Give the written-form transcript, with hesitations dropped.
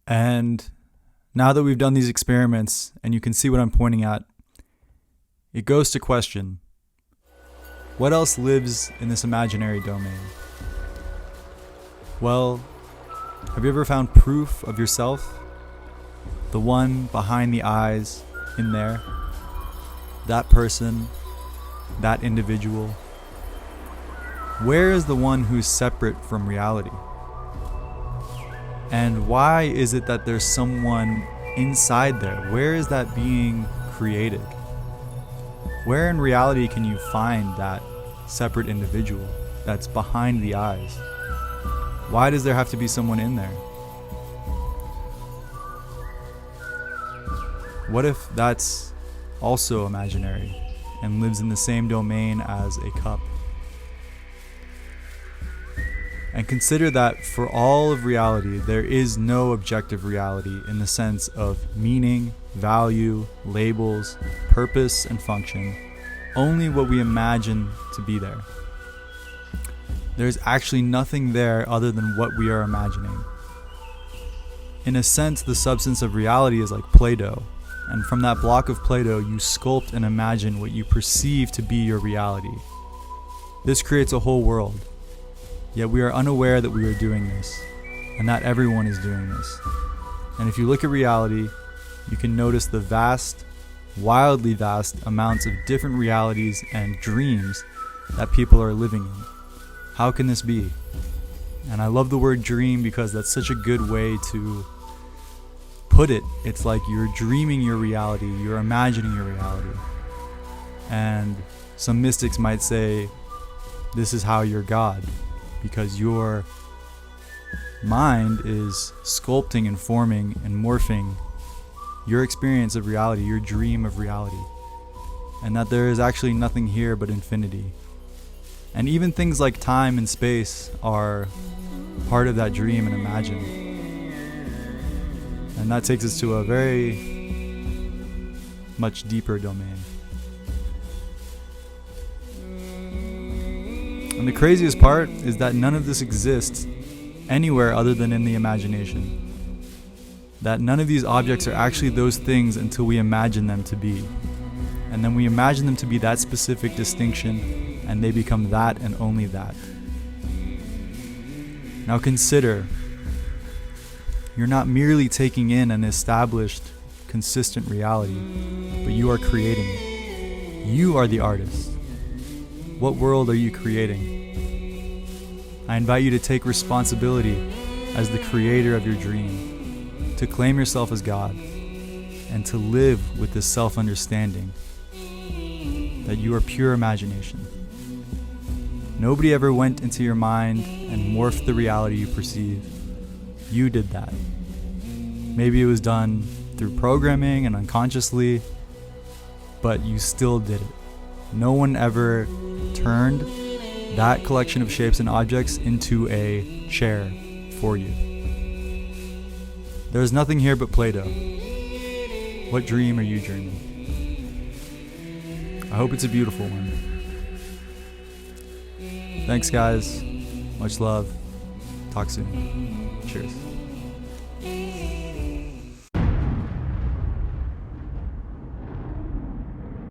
And now that we've done these experiments and you can see what I'm pointing at, it goes to question, what else lives in this imaginary domain? Well, have you ever found proof of yourself? The one behind the eyes in there? That person? That individual? Where is the one who's separate from reality? And why is it that there's someone inside there? Where is that being created? Where in reality can you find that separate individual that's behind the eyes? Why does there have to be someone in there? What if that's also imaginary and lives in the same domain as a cup? And consider that for all of reality, there is no objective reality in the sense of meaning, value, labels, purpose, and function. Only what we imagine to be there. There's actually nothing there other than what we are imagining. In a sense, the substance of reality is like Play-Doh, and from that block of Play-Doh, you sculpt and imagine what you perceive to be your reality. This creates a whole world. Yet we are unaware that we are doing this, and that everyone is doing this. And if you look at reality, you can notice the vast, wildly vast amounts of different realities and dreams that people are living in. How can this be? And I love the word dream because that's such a good way to put it. It's like you're dreaming your reality, you're imagining your reality. And some mystics might say, this is how you're God. Because your mind is sculpting and forming and morphing your experience of reality, your dream of reality. And that there is actually nothing here but infinity. And even things like time and space are part of that dream and imagine. And that takes us to a very much deeper domain. And the craziest part is that none of this exists anywhere other than in the imagination. That none of these objects are actually those things until we imagine them to be. And then we imagine them to be that specific distinction, and they become that and only that. Now consider, you're not merely taking in an established, consistent reality, but you are creating it. You are the artist. What world are you creating? I invite you to take responsibility as the creator of your dream, to claim yourself as God, and to live with this self-understanding that you are pure imagination. Nobody ever went into your mind and morphed the reality you perceive. You did that. Maybe it was done through programming and unconsciously, but you still did it. No one ever turned that collection of shapes and objects into a chair for you. There is nothing here but Play-Doh. What dream are you dreaming? I hope it's a beautiful one. Thanks, guys. Much love. Talk soon. Cheers.